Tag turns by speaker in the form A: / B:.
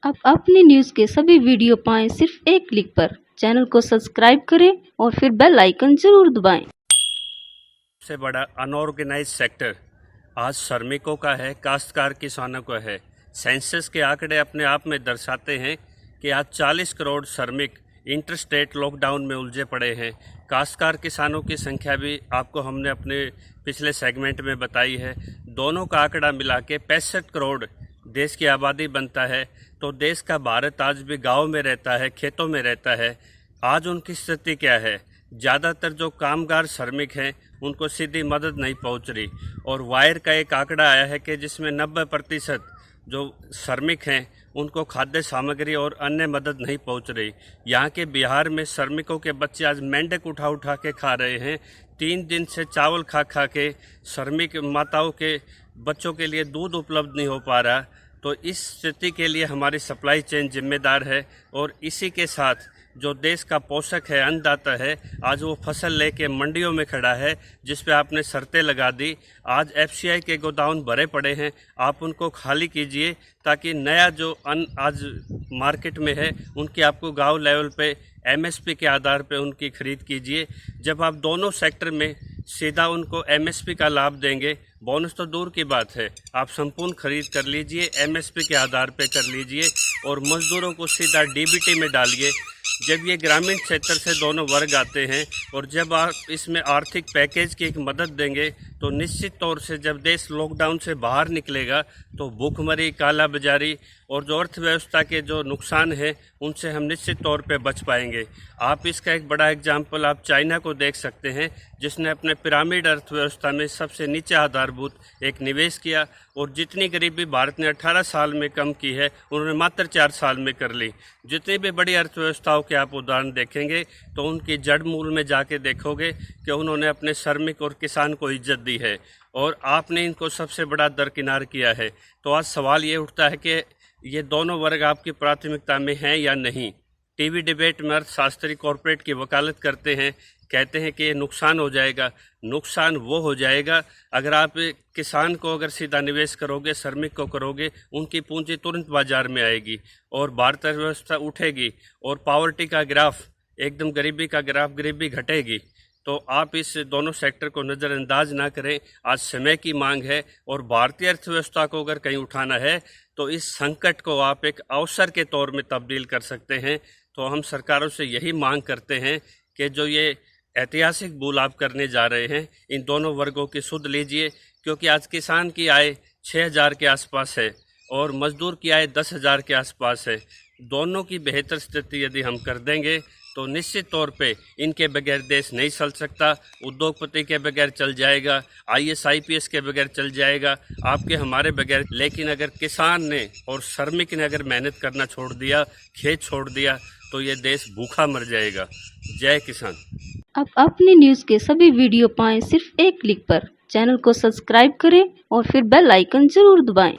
A: आप अपनी न्यूज़ के सभी वीडियो पाएं सिर्फ एक क्लिक पर। चैनल को सब्सक्राइब करें और फिर बेल आइकन जरूर दबाएं।
B: सबसे बड़ा अनऑर्गेनाइज सेक्टर आज श्रमिकों का है, काश्तकार किसानों का है। सेंसस के आंकड़े अपने आप में दर्शाते हैं कि आज 40 करोड़ श्रमिक इंटरस्टेट लॉकडाउन में उलझे पड़े हैं। काश्तकार किसानों की संख्या भी आपको हमने अपने पिछले सेगमेंट में बताई है। दोनों का आंकड़ा मिला के 65 करोड़ देश की आबादी बनता है। तो देश का भारत आज भी गाँव में रहता है, खेतों में रहता है। आज उनकी स्थिति क्या है? ज़्यादातर जो कामगार श्रमिक हैं उनको सीधी मदद नहीं पहुंच रही। और वायर का एक आंकड़ा आया है कि जिसमें 90% जो श्रमिक हैं उनको खाद्य सामग्री और अन्य मदद नहीं पहुंच रही। यहाँ के बिहार में श्रमिकों के बच्चे आज मेंढक उठा उठा के खा रहे हैं। 3 दिन से चावल खा खा के श्रमिक माताओं के बच्चों के लिए दूध उपलब्ध नहीं हो पा रहा। तो इस स्थिति के लिए हमारी सप्लाई चेन जिम्मेदार है। और इसी के साथ जो देश का पोषक है, अन्नदाता है, आज वो फसल लेके मंडियों में खड़ा है, जिस पे आपने शर्तें लगा दी। आज एफसीआई के गोदाम भरे पड़े हैं, आप उनको खाली कीजिए ताकि नया जो अन्न आज मार्केट में है उनकी आपको गांव लेवल पे एमएसपी के आधार पे उनकी खरीद कीजिए। जब आप दोनों सेक्टर में सीधा उनको एमएसपी का लाभ देंगे, बोनस तो दूर की बात है, आप संपूर्ण खरीद कर लीजिए, एमएसपी के आधार पे कर लीजिए और मजदूरों को सीधा डीबीटी में डालिए। जब ये ग्रामीण क्षेत्र से दोनों वर्ग आते हैं और जब आप इसमें आर्थिक पैकेज की एक मदद देंगे तो निश्चित तौर से जब देश लॉकडाउन से बाहर निकलेगा तो भूखमरी, काला बाजारी और जो अर्थव्यवस्था के जो नुकसान है उनसे हम निश्चित तौर पे बच पाएंगे। आप इसका एक बड़ा एग्जाम्पल आप चाइना को देख सकते हैं, जिसने अपने पिरामिड अर्थव्यवस्था में सबसे नीचे आधारभूत एक निवेश किया और जितनी गरीबी भारत ने 18 साल में कम की है उन्होंने मात्र 4 साल में कर ली। जितनी भी बड़ी अर्थव्यवस्थाओं के आप उदाहरण देखेंगे तो उनकी जड़ मूल में जाके देखोगे कि उन्होंने अपने श्रमिक और किसान को इज्जत दी है और आपने इनको सबसे बड़ा दरकिनार किया है। तो आज सवाल ये उठता है कि ये दोनों वर्ग आपकी प्राथमिकता में हैं या नहीं। टीवी डिबेट में अर्थशास्त्री कॉरपोरेट की वकालत करते हैं, कहते हैं कि ये नुकसान हो जाएगा। नुकसान वो हो जाएगा अगर आप किसान को अगर सीधा निवेश करोगे, श्रमिक को करोगे, उनकी पूंजी तुरंत बाजार में आएगी और भारत अर्थव्यवस्था उठेगी और पॉवर्टी का ग्राफ एकदम गरीबी का ग्राफ, गरीबी घटेगी। तो आप इस दोनों सेक्टर को नज़रअंदाज ना करें। आज समय की मांग है और भारतीय अर्थव्यवस्था को अगर कहीं उठाना है तो इस संकट को आप एक अवसर के तौर में तब्दील कर सकते हैं। तो हम सरकारों से यही मांग करते हैं कि जो ये ऐतिहासिक भूल आप करने जा रहे हैं, इन दोनों वर्गों की सुध लीजिए, क्योंकि आज किसान की आय 6,000 के आसपास है और मजदूर की आय 10,000 के आसपास है। दोनों की बेहतर स्थिति यदि हम कर देंगे तो निश्चित तौर पे इनके बगैर देश नहीं चल सकता। उद्योगपति के बगैर चल जाएगा, आईएएस आईपीएस के बगैर चल जाएगा, आपके हमारे बगैर। लेकिन अगर किसान ने और श्रमिक ने अगर मेहनत करना छोड़ दिया, खेत छोड़ दिया, तो ये देश भूखा मर जाएगा। जय किसान।
A: आप अपनी न्यूज़ के सभी वीडियो पाएं सिर्फ एक क्लिक पर। चैनल को सब्सक्राइब करें और फिर बेल आइकन जरूर दबाएं।